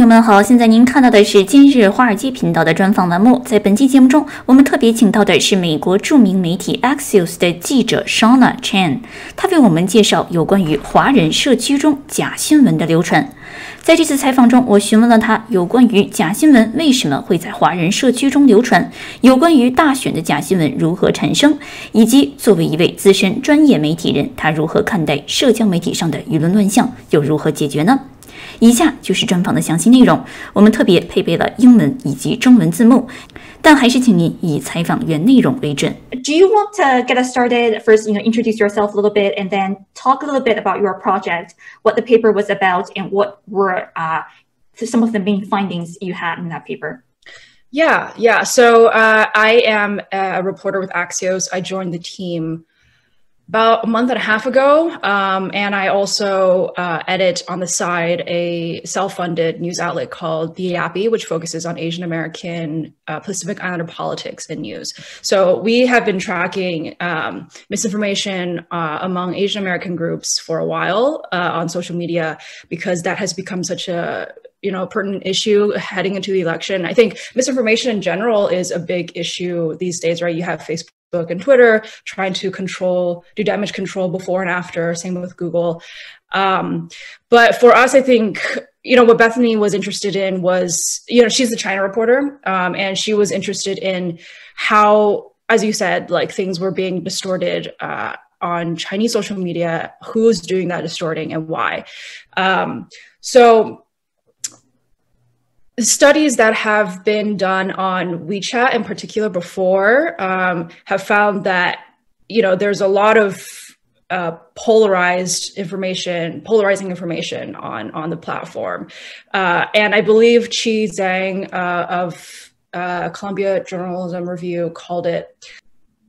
友们好，现在您看到的是今日华尔街频道的专访栏目。在本期节目中，我们特别请到的是美国著名媒体 AXIOS 的记者 Shawna Chen， 他为我们介绍有关于华人社区中假新闻的流传。在这次采访中，我询问了他有关于假新闻为什么会在华人社区中流传，有关于大选的假新闻如何产生，以及作为一位资深专业媒体人，他如何看待社交媒体上的舆论乱象，又如何解决呢？以下就是专访的详细内容，我们特别配备了英文以及中文字幕，但还是请您以采访原内容为准。Do you want to get us started? First, introduce yourself a little bit, and then talk a little bit about your project, what the paper was about, and what were some of the main findings you had in that paper. Yeah. So I am a reporter with Axios. I joined the team about a month and a half ago, and I also edit on the side a self-funded news outlet called The Yappy, which focuses on Asian American Pacific Islander politics and news. So we have been tracking misinformation among Asian American groups for a while on social media, because that has become such a pertinent issue heading into the election. I think misinformation in general is a big issue these days, right? You have Facebook and Twitter trying to do damage control before and after, same with Google. But for us, I think, what Bethany was interested in was, she's the China reporter, and she was interested in how, as you said, like things were being distorted on Chinese social media, who's doing that distorting and why. So studies that have been done on WeChat in particular before have found that, there's a lot of polarizing information on the platform. And I believe Qi Zhang of Columbia Journalism Review called it,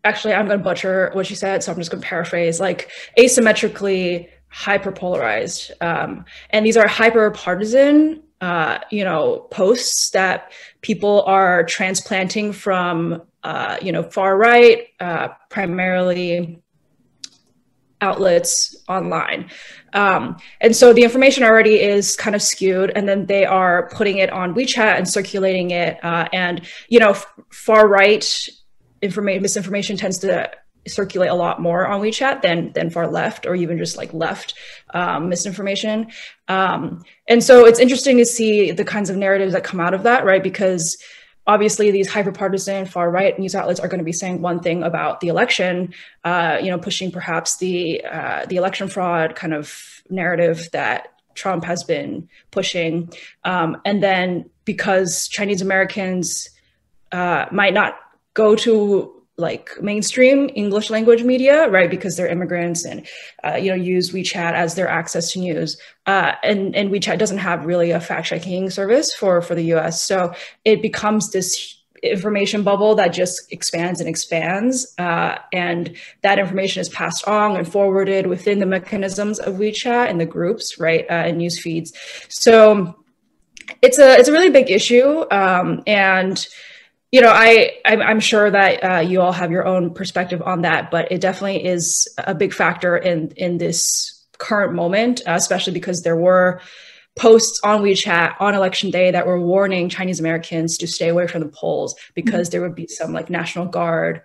actually, I'm going to butcher what she said, so I'm just going to paraphrase, like asymmetrically hyperpolarized. And these are hyper-partisan posts that people are transplanting from, far right, primarily outlets online. And so the information already is kind of skewed, and then they are putting it on WeChat and circulating it. And, far right misinformation tends to circulate a lot more on WeChat than far left, or even just like left misinformation. And so it's interesting to see the kinds of narratives that come out of that, right? Because obviously these hyperpartisan far right news outlets are going to be saying one thing about the election, pushing perhaps the election fraud kind of narrative that Trump has been pushing. And then because Chinese Americans might not go to like mainstream English language media, right? Because they're immigrants and, use WeChat as their access to news. And WeChat doesn't have really a fact checking service for the US. So it becomes this information bubble that just expands and expands. And that information is passed on and forwarded within the mechanisms of WeChat and the groups, right? And news feeds. So it's a really big issue. And I'm sure that you all have your own perspective on that, but it definitely is a big factor in this current moment, especially because there were posts on WeChat on election day that were warning Chinese Americans to stay away from the polls because there would be some like National Guard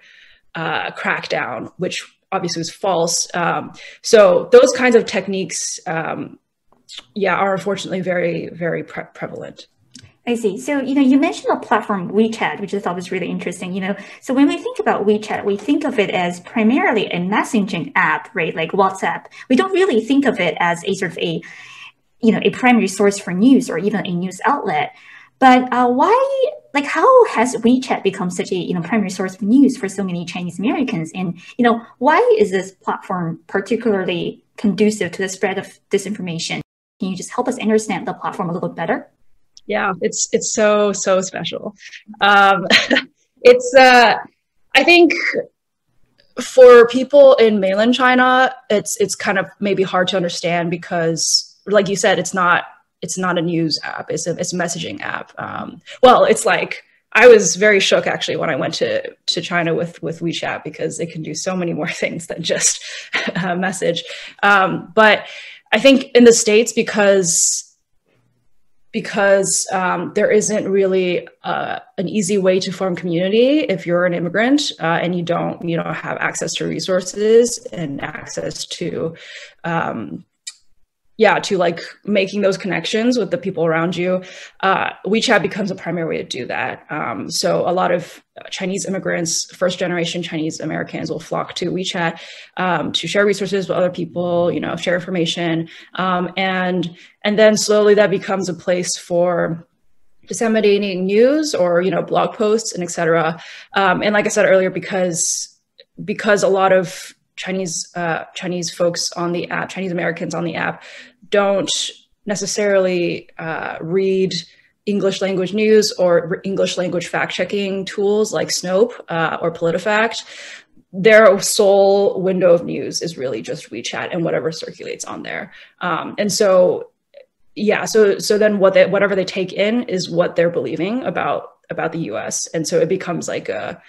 crackdown, which obviously was false. So those kinds of techniques, are unfortunately very, very prevalent. I see. So, you mentioned the platform WeChat, which I thought was really interesting. So when we think about WeChat, we think of it as primarily a messaging app, right? Like WhatsApp. We don't really think of it as a sort of a primary source for news or even a news outlet. But how has WeChat become such a, primary source of news for so many Chinese Americans? And, why is this platform particularly conducive to the spread of disinformation? Can you just help us understand the platform a little bit better? Yeah, it's so special. It's I think for people in mainland China, it's kind of maybe hard to understand because, like you said, it's not a news app. It's a messaging app. Well, it's like I was very shook actually when I went to China with WeChat because it can do so many more things than just message. But I think in the States, because because there isn't really an easy way to form community if you're an immigrant and you don't have access to resources and access to to like making those connections with the people around you. WeChat becomes a primary way to do that. So a lot of Chinese immigrants, first generation Chinese Americans, will flock to WeChat to share resources with other people, share information. And then slowly that becomes a place for disseminating news or, blog posts and et cetera. And like I said earlier, because a lot of Chinese folks on the app, Chinese Americans on the app, don't necessarily read English language news or English language fact checking tools like Snopes or PolitiFact. Their sole window of news is really just WeChat and whatever circulates on there. And so, so then whatever they take in is what they're believing about the US. And so it becomes like a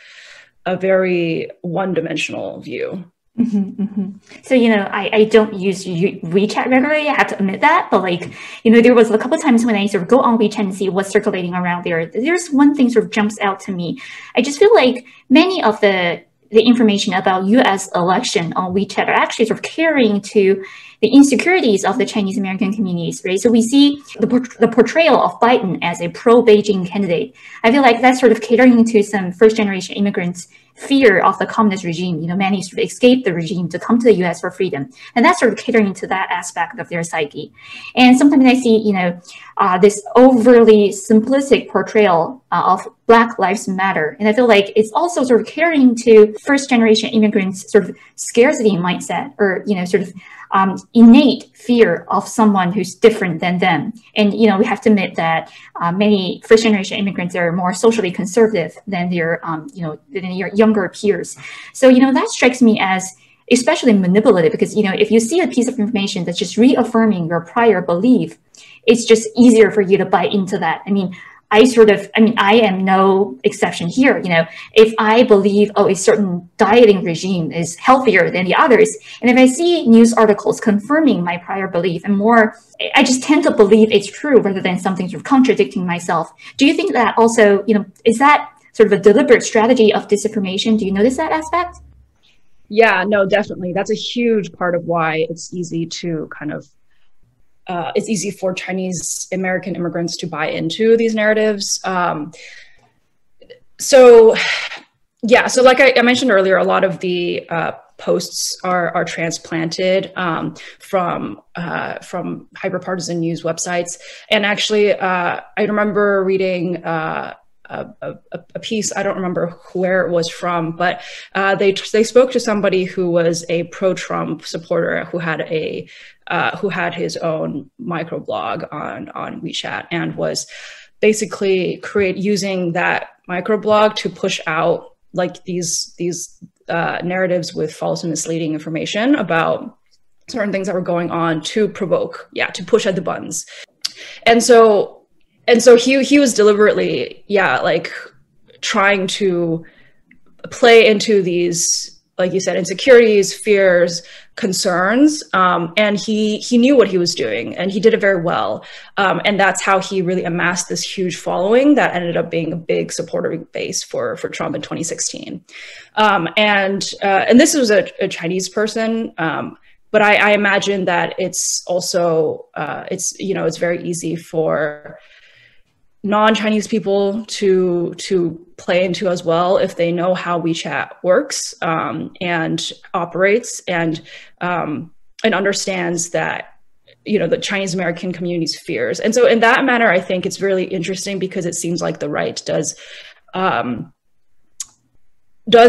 very one-dimensional view. Mm-hmm, mm-hmm. So, I don't use WeChat regularly, I have to admit that. But there was a couple of times when I sort of go on WeChat and see what's circulating around there. There's one thing sort of jumps out to me. I just feel like many of the information about US election on WeChat are actually sort of carrying to the insecurities of the Chinese American communities, right? So we see the portrayal of Biden as a pro-Beijing candidate. I feel like that's sort of catering to some first-generation immigrants' fear of the communist regime. Many sort of escape the regime to come to the US for freedom. And that's sort of catering to that aspect of their psyche. And sometimes I see, this overly simplistic portrayal of Black Lives Matter. And I feel like it's also sort of catering to first-generation immigrants' sort of scarcity mindset or, sort of innate fear of someone who's different than them. And, we have to admit that many first-generation immigrants are more socially conservative than their, than your younger peers. So, that strikes me as especially manipulative because, if you see a piece of information that's just reaffirming your prior belief, it's just easier for you to buy into that. I am no exception here. If I believe, a certain dieting regime is healthier than the others, and if I see news articles confirming my prior belief I just tend to believe it's true rather than something sort of contradicting myself. Do you think that also, is that sort of a deliberate strategy of disinformation? Do you notice that aspect? Yeah, no, definitely. That's a huge part of why it's easy to kind of it's easy for Chinese American immigrants to buy into these narratives. So like I mentioned earlier, a lot of the posts are transplanted from hyperpartisan news websites. And actually, I remember reading a piece, I don't remember where it was from, but they spoke to somebody who was a pro-Trump supporter who had his own microblog on WeChat and was basically using that microblog to push out like these narratives with false and misleading information about certain things that were going on to to push at the buttons. And so he was deliberately, like trying to play into these, like you said, insecurities, fears, concerns. And he knew what he was doing and he did it very well. And that's how he really amassed this huge following that ended up being a big supporter base for Trump in 2016. And this was a Chinese person. But I imagine that it's also, it's very easy for non-Chinese people to play into as well if they know how WeChat works and operates and understands that, the Chinese American community's fears. And so in that manner, I think it's really interesting because it seems like the right does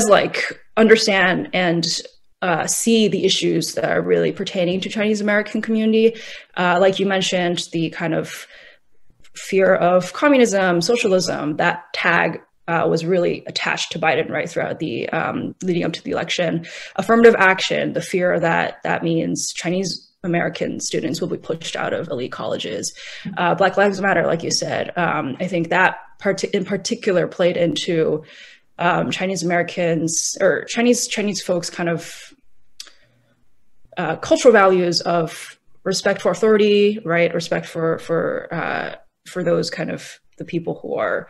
like understand and see the issues that are really pertaining to Chinese American community. Like you mentioned, the kind of fear of communism, socialism, that tag was really attached to Biden right throughout the leading up to the election. Affirmative action, the fear that means Chinese American students will be pushed out of elite colleges. Black Lives Matter, like you said. I think that in particular played into Chinese Americans or Chinese folks kind of cultural values of respect for authority, right? Respect for for those kind of the people who are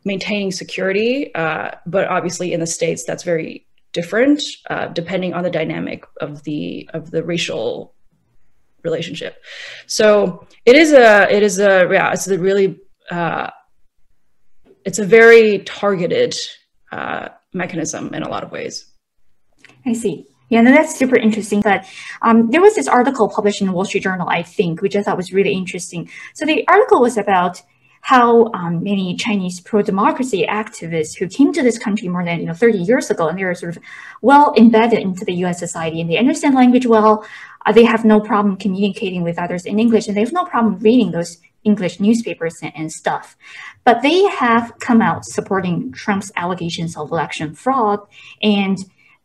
maintaining security. But obviously in the States, that's very different, depending on the dynamic of the racial relationship. So it's a very targeted mechanism in a lot of ways. I see. Yeah, no, that's super interesting. But there was this article published in the Wall Street Journal, I think, which I thought was really interesting. So the article was about how many Chinese pro-democracy activists who came to this country more than 30 years ago, and they are sort of well embedded into the U.S. society, and they understand language well. They have no problem communicating with others in English, and they have no problem reading those English newspapers and stuff. But they have come out supporting Trump's allegations of election fraud, and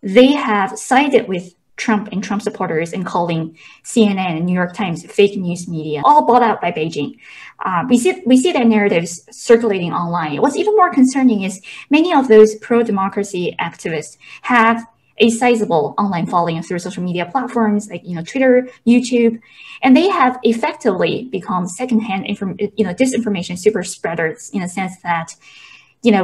they have sided with Trump and Trump supporters in calling CNN and New York Times fake news media, all bought out by Beijing. We see their narratives circulating online. What's even more concerning is many of those pro-democracy activists have a sizable online following through social media platforms like Twitter, YouTube, and they have effectively become secondhand disinformation super spreaders in a sense that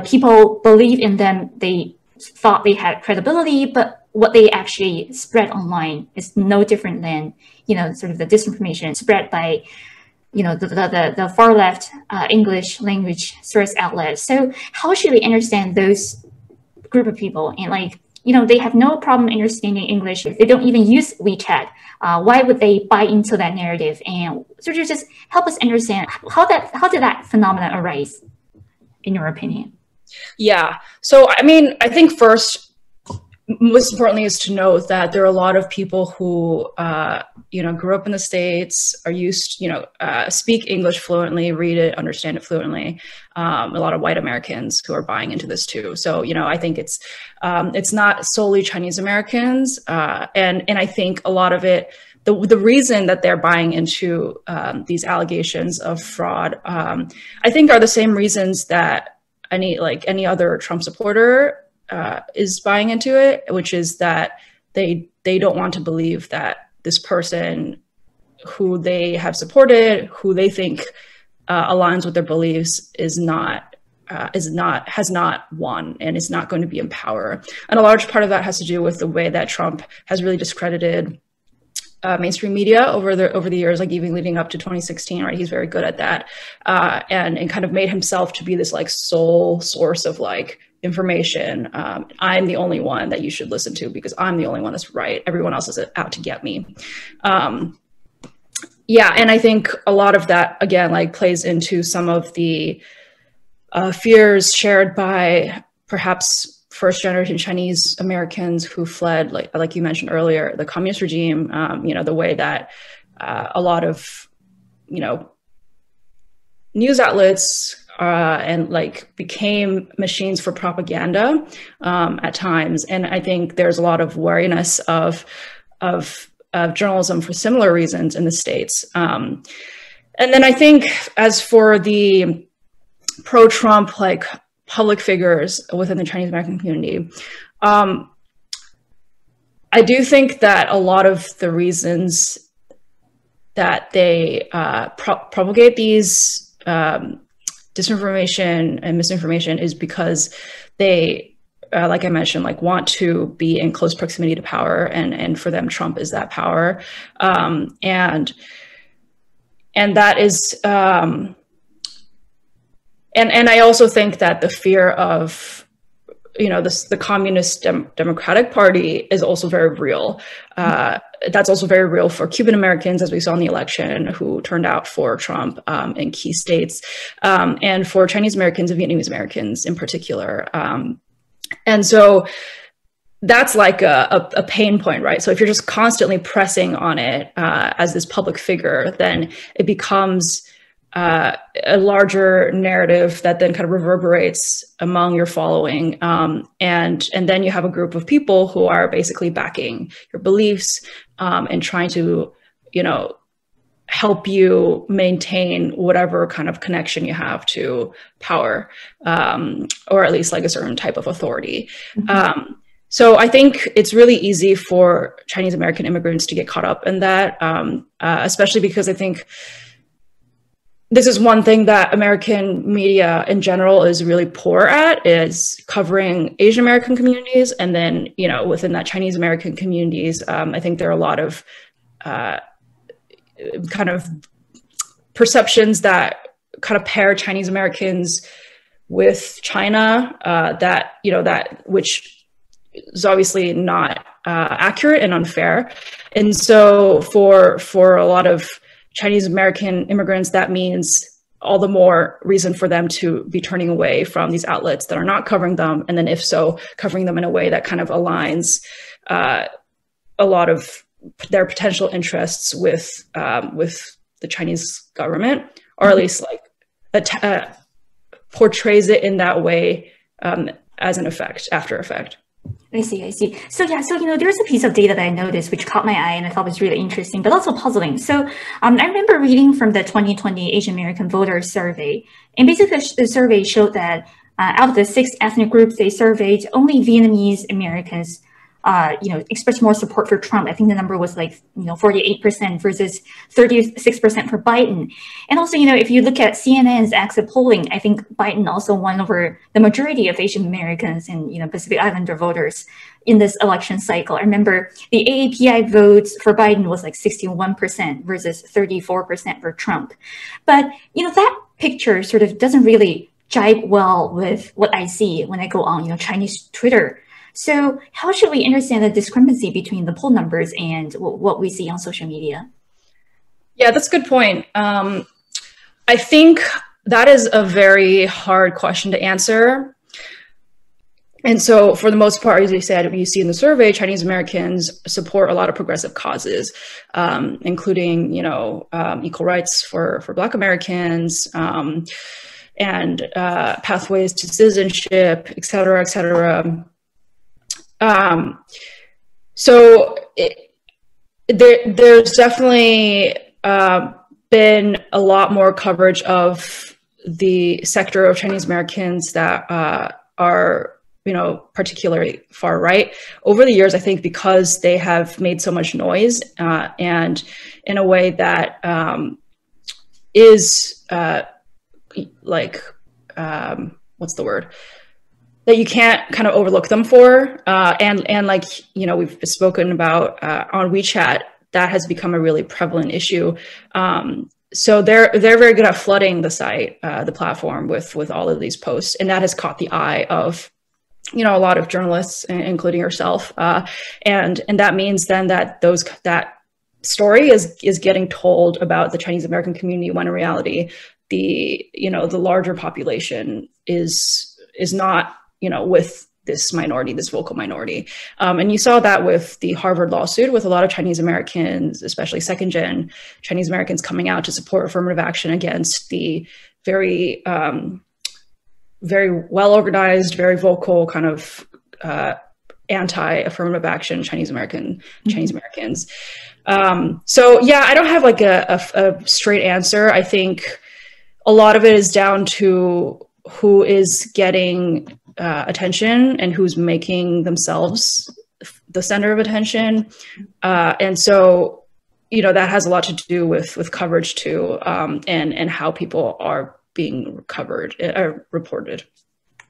people believe in them. They thought they had credibility, but what they actually spread online is no different than sort of the disinformation spread by the far left English language source outlets. So how should we understand those group of people? And they have no problem understanding English. They don't even use WeChat. Why would they buy into that narrative? And sort of just help us understand how did that phenomenon arise, in your opinion? Yeah. So, I mean, I think first, most importantly is to note that there are a lot of people who, grew up in the States, are used, speak English fluently, read it, understand it fluently. A lot of white Americans who are buying into this too. So, I think it's not solely Chinese Americans. And I think a lot of it, the reason that they're buying into these allegations of fraud, I think are the same reasons that any other Trump supporter is buying into it, which is that they don't want to believe that this person who they have supported, who they think aligns with their beliefs, has not won and is not going to be in power. And a large part of that has to do with the way that Trump has really discredited mainstream media over the years, like even leading up to 2016, right? He's very good at that, and kind of made himself to be this sole source of information. I'm the only one that you should listen to because I'm the only one that's right. Everyone else is out to get me. Yeah, and I think a lot of that again plays into some of the fears shared by perhaps first-generation Chinese Americans who fled, like you mentioned earlier, the communist regime. The way that a lot of news outlets and became machines for propaganda at times. And I think there's a lot of wariness of journalism for similar reasons in the States. And then I think as for the pro-Trump public figures within the Chinese American community, I do think that a lot of the reasons that they propagate these disinformation and misinformation is because they, like I mentioned, want to be in close proximity to power, and for them, Trump is that power, and that is. And I also think that the fear of, the Communist Democratic Party is also very real. That's also very real for Cuban Americans, as we saw in the election, who turned out for Trump in key states, and for Chinese Americans and Vietnamese Americans in particular. And so that's a pain point, right? So if you're just constantly pressing on it as this public figure, then it becomes a larger narrative that then kind of reverberates among your following. And then you have a group of people who are basically backing your beliefs and trying to, help you maintain whatever kind of connection you have to power, or at least a certain type of authority. Mm-hmm. So I think it's really easy for Chinese American immigrants to get caught up in that, especially because I think, a lot of the reasons that they believe that Trump is the only one that you should listen to because I'm the only one that's right. Everyone else is out to get me. Yeah. So I think it's really easy for Chinese American immigrants to get caught up in that, especially because I think, a lot of the reasons that they believe that Trump is the only one that you should listen to because I'm the only one that's right. Everyone else is out to get me. this is one thing that American media in general is really poor at, is covering Asian American communities. And then, you know, within that Chinese American communities, I think there are a lot of kind of perceptions that kind of pair Chinese Americans with China, that, you know, that which is obviously not accurate and unfair. And so for a lot of Chinese American immigrants, that means all the more reason for them to be turning away from these outlets that are not covering them. And then if so, covering them in a way that kind of aligns a lot of their potential interests with the Chinese government, or at least like portrays it in that way as an effect, after effect. I see. So yeah, so, you know, there's a piece of data that I noticed which caught my eye and I thought was really interesting, but also puzzling. So I remember reading from the 2020 Asian American Voters Survey, and basically the survey showed that out of the 6 ethnic groups they surveyed, only Vietnamese Americans you know, expressed more support for Trump. I think the number was like, you know, 48% versus 36% for Biden. And also, you know, if you look at CNN's exit polling, I think Biden also won over the majority of Asian Americans and, you know, Pacific Islander voters in this election cycle. I remember the AAPI votes for Biden was like 61% versus 34% for Trump. But, you know, that picture sort of doesn't really jibe well with what I see when I go on, you know, Chinese Twitter. So how should we understand the discrepancy between the poll numbers and what we see on social media? Yeah, that's a good point. I think that is a very hard question to answer. And so for the most part, as you said, you see in the survey, Chinese Americans support a lot of progressive causes, including, you know, equal rights for Black Americans, and pathways to citizenship, et cetera, et cetera. So there's definitely been a lot more coverage of the sector of Chinese Americans that are, you know, particularly far right over the years, I think, because they have made so much noise and in a way that is like, what's the word? That you can't kind of overlook them for. And like, you know, we've spoken about on WeChat, that has become a really prevalent issue. So they're very good at flooding the site, the platform with all of these posts. And that has caught the eye of, you know, a lot of journalists, including yourself. And that means then that that story is getting told about the Chinese American community, when in reality, you know, the larger population is not, you know, with this minority, this vocal minority. And you saw that with the Harvard lawsuit, with a lot of Chinese Americans, especially second-gen Chinese Americans, coming out to support affirmative action against the very, very well-organized, very vocal kind of anti-affirmative action Chinese Americans. So yeah, I don't have like a straight answer. I think a lot of it is down to who is getting attention and who's making themselves the center of attention. And so, you know, that has a lot to do with coverage too, and how people are being covered or reported.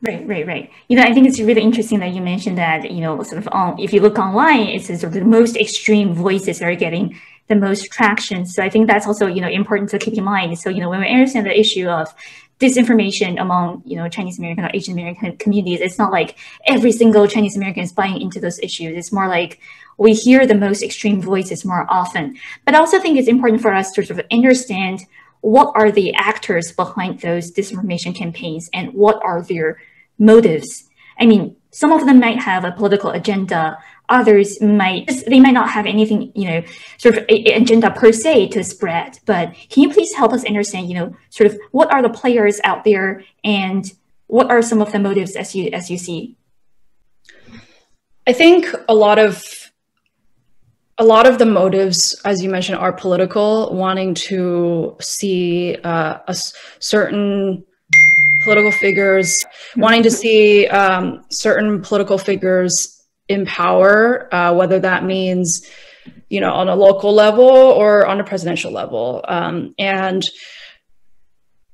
Right. You know, I think it's really interesting that you mentioned that, you know, sort of if you look online, it's sort of the most extreme voices that are getting the most traction. So I think that's also, you know, important to keep in mind. So, you know, when we understand the issue of disinformation among, you know, Chinese American or Asian American communities, it's not like every single Chinese American is buying into those issues. It's more like we hear the most extreme voices more often. But I also think it's important for us to sort of understand what are the actors behind those disinformation campaigns and what are their motives. I mean, some of them might have a political agenda. Others might not have anything, you know, sort of an agenda per se to spread. But can you please help us understand, you know, sort of what are the players out there and what are some of the motives as you see? I think a lot of the motives, as you mentioned, are political, wanting to see certain political figures, wanting to see certain political figures in power, whether that means, you know, on a local level or on a presidential level. And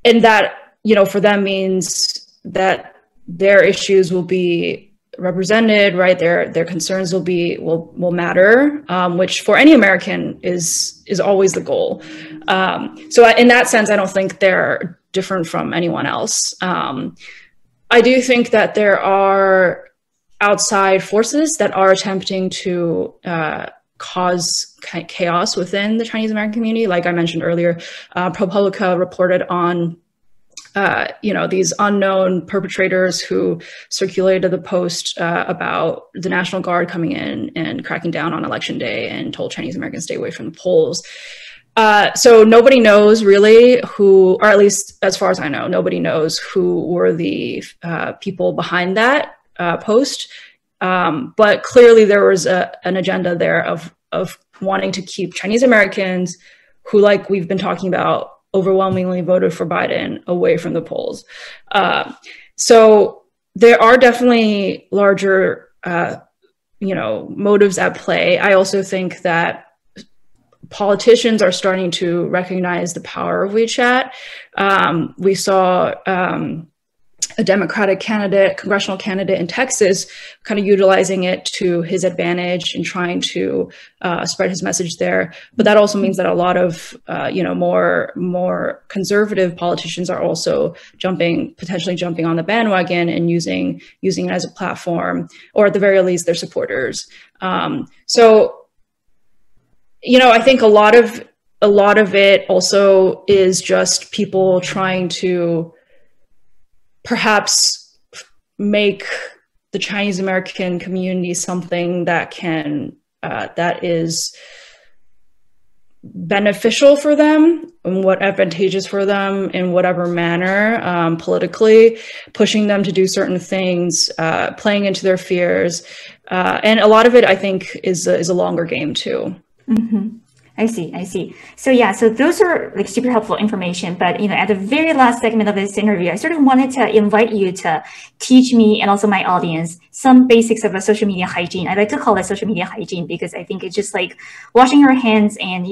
and that, you know, for them means that their issues will be represented, right? Their concerns will matter, which for any American is always the goal. So in that sense, I don't think they're different from anyone else. I do think that there are outside forces that are attempting to cause chaos within the Chinese American community. Like I mentioned earlier, ProPublica reported on these unknown perpetrators who circulated the post about the National Guard coming in and cracking down on election day and told Chinese Americans to stay away from the polls. So nobody knows really who, or at least as far as I know, nobody knows who were the people behind that post. But clearly there was an agenda there of wanting to keep Chinese Americans who, like we've been talking about, overwhelmingly voted for Biden away from the polls. So there are definitely larger, motives at play. I also think that politicians are starting to recognize the power of WeChat. We saw a Democratic candidate, congressional candidate in Texas, kind of utilizing it to his advantage and trying to spread his message there. But that also means that a lot of, more conservative politicians are also potentially jumping on the bandwagon and using it as a platform, or at the very least, their supporters. So, I think a lot of it also is just people trying to perhaps make the Chinese American community something that is beneficial for them and advantageous for them in whatever manner, politically, pushing them to do certain things, playing into their fears. And a lot of it, I think, is a longer game too. Mm-hmm. I see. So those are like super helpful information. But, at the very last segment of this interview, I sort of wanted to invite you to teach me and also my audience some basics of a social media hygiene. I like to call it social media hygiene because I think it's just like washing your hands and,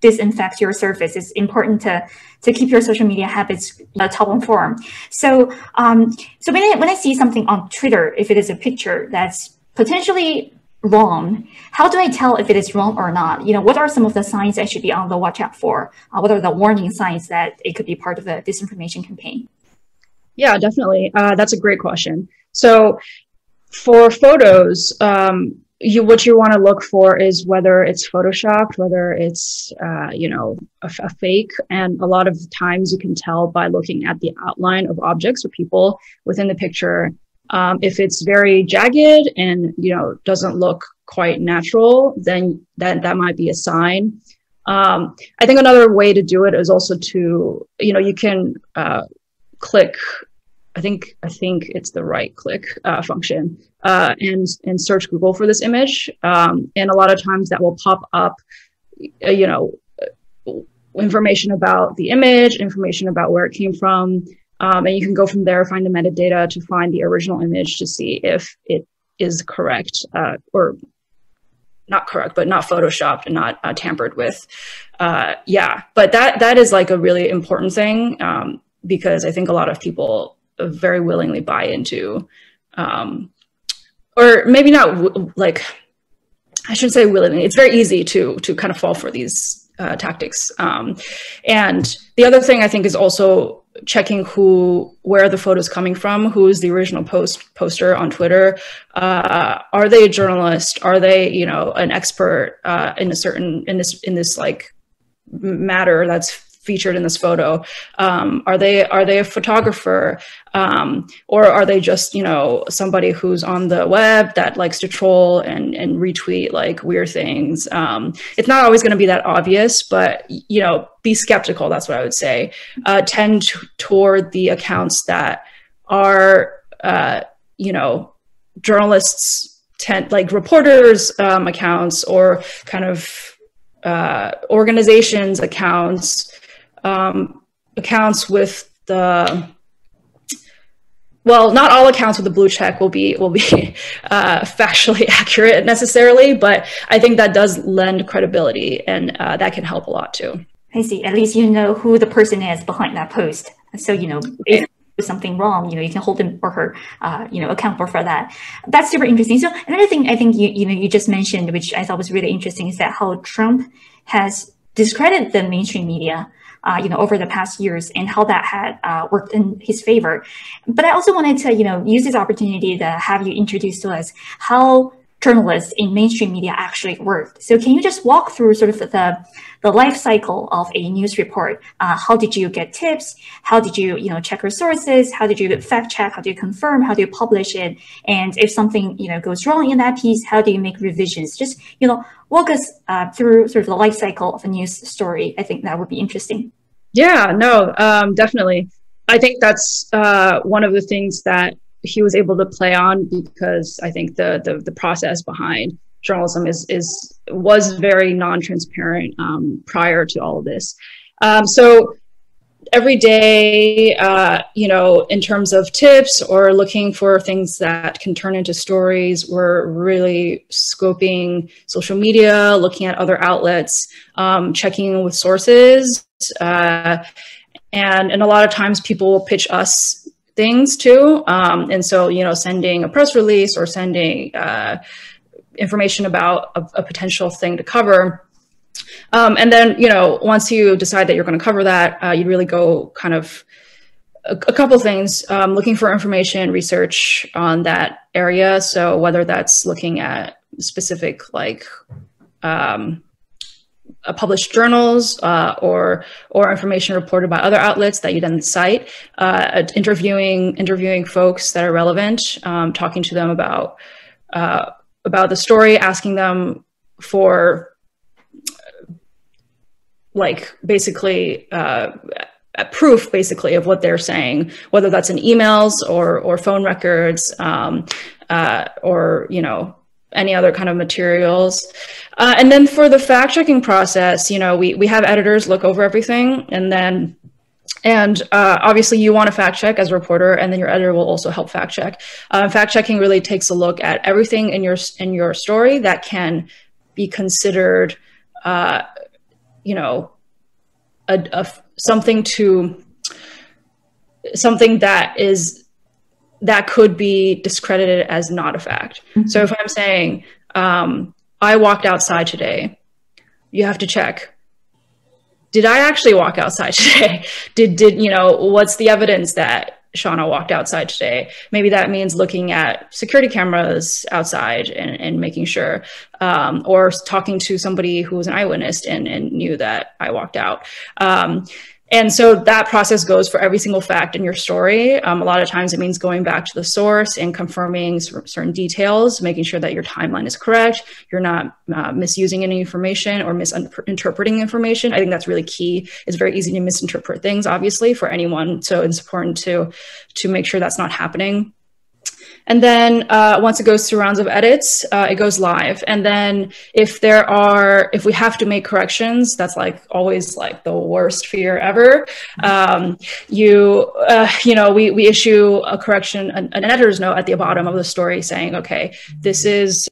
disinfect your surface. It's important to keep your social media habits top on form. So when I see something on Twitter, if it is a picture that's potentially wrong, how do I tell if it is wrong or not? What are some of the signs I should be on the watch out for? What are the warning signs that it could be part of a disinformation campaign? Yeah, definitely. That's a great question. So for photos, what you want to look for is whether it's photoshopped, whether it's, a fake. And a lot of times you can tell by looking at the outline of objects or people within the picture. If it's very jagged and, doesn't look quite natural, then that might be a sign. I think another way to do it is also to, you can click, I think it's the right click function, and search Google for this image. And a lot of times that will pop up, information about the image, information about where it came from. And you can go from there, find the metadata to find the original image to see if it is correct, or not correct, but not photoshopped and not tampered with. But that is like a really important thing, because I think a lot of people very willingly buy into, or maybe not I shouldn't say willingly. It's very easy to kind of fall for these tactics. And the other thing I think is also checking where the photo is coming from, who is the original poster on Twitter. Are they a journalist? Are they, an expert in this like matter that's featured in this photo? Are they a photographer? Or are they just, somebody who's on the web that likes to troll and retweet like weird things? It's not always going to be that obvious, but, be skeptical. That's what I would say. Tend toward the accounts that are, journalists like reporters accounts, or kind of organizations accounts, accounts with not all accounts with the blue check will be factually accurate necessarily, but I think that does lend credibility, and that can help a lot too. I see. At least you know who the person is behind that post. So, if there's something wrong, you can hold him or her, accountable for that. That's super interesting. So another thing I think you just mentioned, which I thought was really interesting, is that how Trump has discredited the mainstream media, over the past years, and how that had worked in his favor. But I also wanted to, use this opportunity to have you introduce to us how journalists in mainstream media actually work. So can you just walk through sort of the life cycle of a news report? How did you get tips? How did you, check your sources? How did you fact check? How do you confirm? How do you publish it? And if something, goes wrong in that piece, how do you make revisions? Just, walk us through sort of the life cycle of a news story. I think that would be interesting. Yeah, no, definitely. I think that's one of the things that he was able to play on, because I think the process behind journalism was very non-transparent prior to all of this. So every day, in terms of tips or looking for things that can turn into stories, we're really scoping social media, looking at other outlets, checking with sources, and a lot of times people will pitch us things too. And so, sending a press release or sending information about a potential thing to cover. And then, once you decide that you're going to cover that, you really go kind of a couple things, looking for information, research on that area. So whether that's looking at specific, published journals or information reported by other outlets that you then cite, interviewing folks that are relevant, talking to them about the story, asking them for basically proof basically of what they're saying, whether that's in emails or phone records, or any other kind of materials. And then for the fact-checking process, we have editors look over everything, and obviously you want to fact check as a reporter, and then your editor will also help fact check. Fact checking really takes a look at everything in your story that can be considered, something that could be discredited as not a fact. Mm-hmm. So if I'm saying, I walked outside today, you have to check, did I actually walk outside today? What's the evidence that Shawna walked outside today? Maybe that means looking at security cameras outside and making sure, or talking to somebody who was an eyewitness and knew that I walked out. And so that process goes for every single fact in your story. A lot of times it means going back to the source and confirming certain details, making sure that your timeline is correct, you're not misusing any information or misinterpreting information. I think that's really key. It's very easy to misinterpret things, obviously, for anyone. So it's important to make sure that's not happening. And then once it goes through rounds of edits, it goes live. And then if we have to make corrections, that's always the worst fear ever. We issue a correction, an editor's note at the bottom of the story saying, okay, this is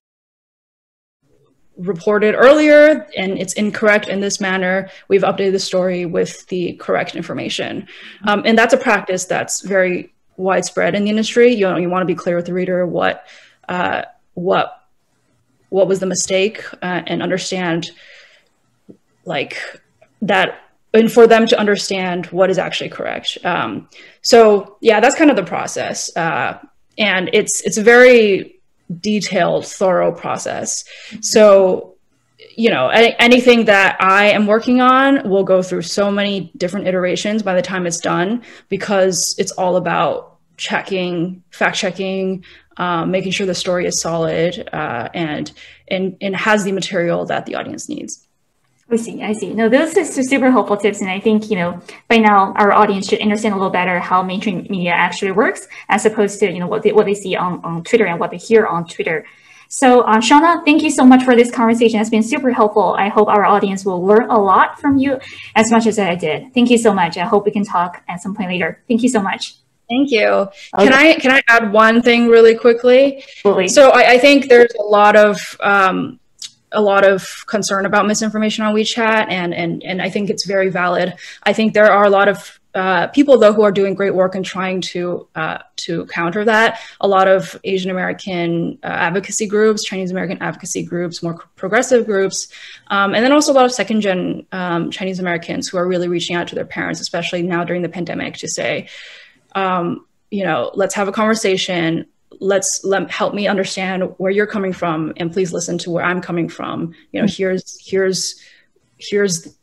reported earlier and it's incorrect in this manner. We've updated the story with the correct information. And that's a practice that's very widespread in the industry. You want to be clear with the reader what was the mistake, and understand that, and for them to understand what is actually correct. So yeah, that's kind of the process, and it's a very detailed, thorough process. So anything that I am working on will go through so many different iterations by the time it's done, because it's all about checking, fact checking, making sure the story is solid, and has the material that the audience needs. I see. No, those are super helpful tips. And I think, by now our audience should understand a little better how mainstream media actually works, as opposed to, what they see on Twitter and what they hear on Twitter. So Shawna, thank you so much for this conversation. It's been super helpful. I hope our audience will learn a lot from you as much as I did. Thank you so much. I hope we can talk at some point later. Thank you so much. Thank you. Okay. Can I add one thing really quickly? Absolutely. So I think there's a lot of a lot of concern about misinformation on WeChat, and I think it's very valid. I think there are a lot of people, though, who are doing great work and trying to counter that. A lot of Asian American advocacy groups, Chinese American advocacy groups, more progressive groups, and then also a lot of second-gen Chinese Americans who are really reaching out to their parents, especially now during the pandemic, to say, let's have a conversation. Help me understand where you're coming from, and please listen to where I'm coming from. Here's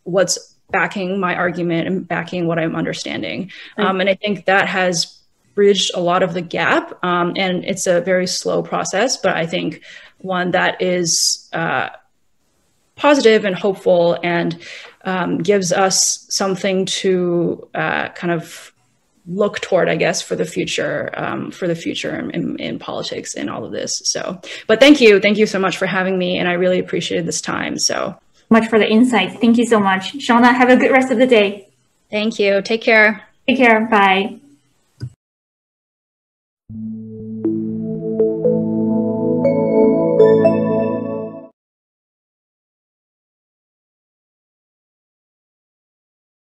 what's backing my argument and backing what I'm understanding. And I think that has bridged a lot of the gap. And it's a very slow process, but I think one that is positive and hopeful, and gives us something to kind of look toward, I guess, for the future in politics and all of this. So, but thank you so much for having me, and I really appreciated this time. So much for the insights. Thank you so much. Shawna, have a good rest of the day. Thank you. Take care. Take care. Bye.